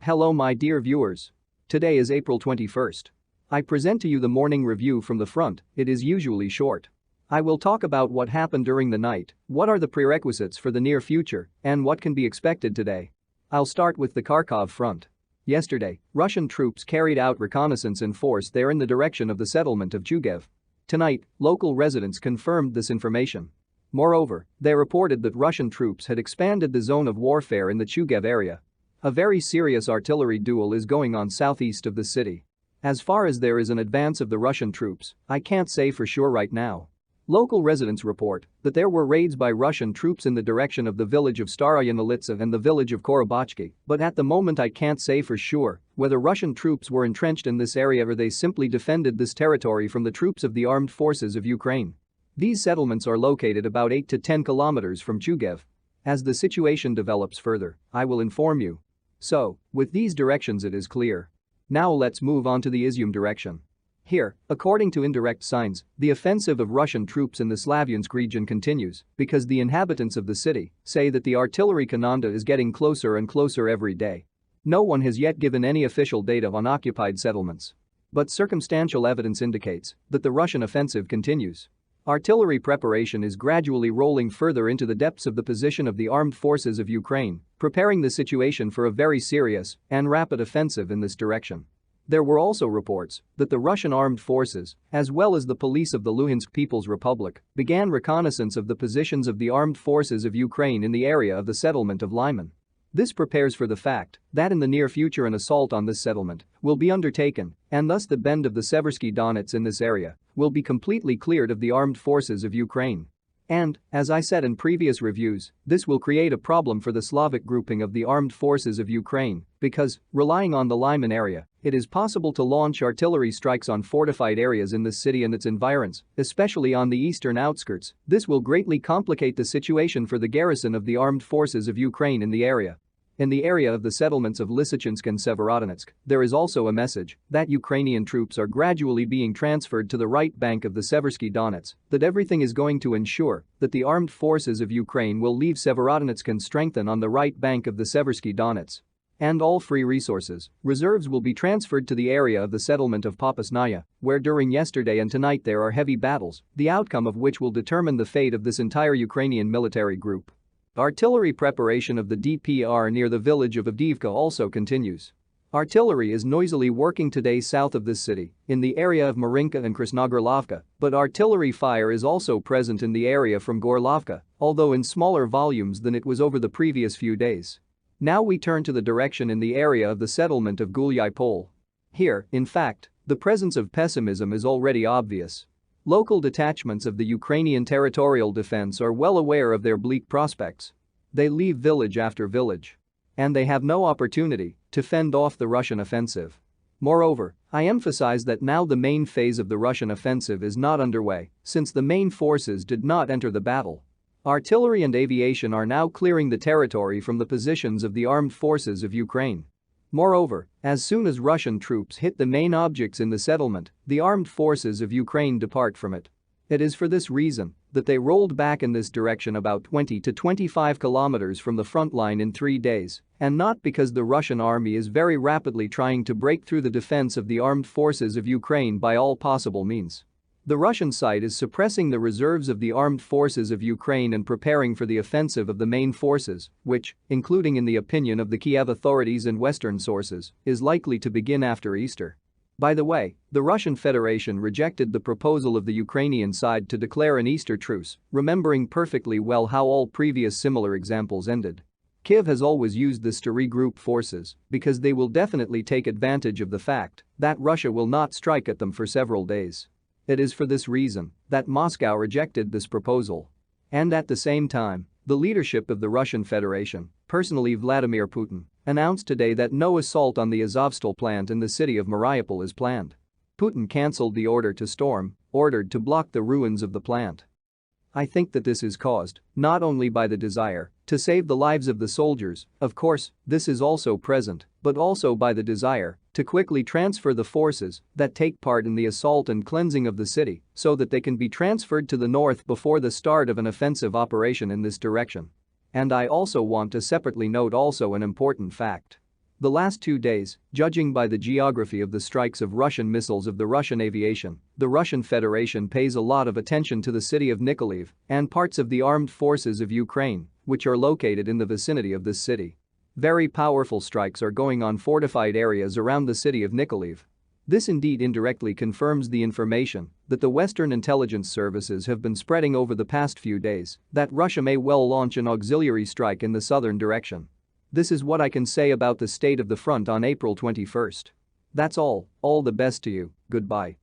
Hello my dear viewers. Today is April 21st. I present to you the morning review from the front. It is usually short. I will talk about what happened during the night, what are the prerequisites for the near future, and what can be expected today. I'll start with the Kharkov front. Yesterday, Russian troops carried out reconnaissance in force there in the direction of the settlement of Chugev. Tonight, local residents confirmed this information. Moreover, they reported that Russian troops had expanded the zone of warfare in the Chugev area. A very serious artillery duel is going on southeast of the city. As far as there is an advance of the Russian troops, I can't say for sure right now. Local residents report that there were raids by Russian troops in the direction of the village of Staraya Nolitsa and the village of Korobachki, but at the moment I can't say for sure whether Russian troops were entrenched in this area or they simply defended this territory from the troops of the armed forces of Ukraine. These settlements are located about 8 to 10 kilometers from Chugev. As the situation develops further, I will inform you. So, with these directions it is clear. Now let's move on to the Izium direction. Here, according to indirect signs, the offensive of Russian troops in the Slavyansk region continues because the inhabitants of the city say that the artillery kanonada is getting closer and closer every day. No one has yet given any official data on occupied settlements. But circumstantial evidence indicates that the Russian offensive continues. Artillery preparation is gradually rolling further into the depths of the position of the armed forces of Ukraine, preparing the situation for a very serious and rapid offensive in this direction. There were also reports that the Russian armed forces, as well as the police of the Luhansk People's Republic, began reconnaissance of the positions of the armed forces of Ukraine in the area of the settlement of Lyman. This prepares for the fact that in the near future an assault on this settlement will be undertaken, and thus the bend of the Seversky Donets in this area will be completely cleared of the armed forces of Ukraine. And, as I said in previous reviews, this will create a problem for the Slavic grouping of the armed forces of Ukraine because, relying on the Lyman area, it is possible to launch artillery strikes on fortified areas in the city and its environs, especially on the eastern outskirts. This will greatly complicate the situation for the garrison of the armed forces of Ukraine in the area. In the area of the settlements of Lysychansk and Severodonetsk, there is also a message that Ukrainian troops are gradually being transferred to the right bank of the Seversky Donets, that everything is going to ensure that the armed forces of Ukraine will leave Severodonetsk and strengthen on the right bank of the Seversky Donets. And all free reserves will be transferred to the area of the settlement of Popasnaya, where during yesterday and tonight there are heavy battles, the outcome of which will determine the fate of this entire Ukrainian military group. Artillery preparation of the DPR near the village of Avdiivka also continues. Artillery is noisily working today south of this city, in the area of Marinka and Krasnogorlovka, but artillery fire is also present in the area from Gorlovka, although in smaller volumes than it was over the previous few days. Now we turn to the direction in the area of the settlement of Gulyai Pole. Here, in fact, the presence of pessimism is already obvious. Local detachments of the Ukrainian Territorial Defense are well aware of their bleak prospects. They leave village after village. And they have no opportunity to fend off the Russian offensive. Moreover, I emphasize that now the main phase of the Russian offensive is not underway, since the main forces did not enter the battle. Artillery and aviation are now clearing the territory from the positions of the armed forces of Ukraine. Moreover, as soon as Russian troops hit the main objects in the settlement, the armed forces of Ukraine depart from it. It is for this reason that they rolled back in this direction about 20 to 25 kilometers from the front line in 3 days, and not because the Russian army is very rapidly trying to break through the defense of the armed forces of Ukraine by all possible means. The Russian side is suppressing the reserves of the armed forces of Ukraine and preparing for the offensive of the main forces, which, including in the opinion of the Kiev authorities and Western sources, is likely to begin after Easter. By the way, the Russian Federation rejected the proposal of the Ukrainian side to declare an Easter truce, remembering perfectly well how all previous similar examples ended. Kiev has always used this to regroup forces because they will definitely take advantage of the fact that Russia will not strike at them for several days. It is for this reason that Moscow rejected this proposal. And at the same time, the leadership of the Russian Federation, personally Vladimir Putin, announced today that no assault on the Azovstal plant in the city of Mariupol is planned. Putin cancelled the order to storm, ordered to block the ruins of the plant. I think that this is caused not only by the desire to save the lives of the soldiers, of course, this is also present, but also by the desire to quickly transfer the forces that take part in the assault and cleansing of the city so that they can be transferred to the north before the start of an offensive operation in this direction. And I also want to separately note also an important fact. The last 2 days, judging by the geography of the strikes of Russian missiles of the Russian aviation, the Russian Federation pays a lot of attention to the city of Nikolaev and parts of the armed forces of Ukraine, which are located in the vicinity of this city. Very powerful strikes are going on fortified areas around the city of Nikolaev. This indeed indirectly confirms the information that the Western intelligence services have been spreading over the past few days that Russia may well launch an auxiliary strike in the southern direction. This is what I can say about the state of the front on April 21st. That's all the best to you, goodbye.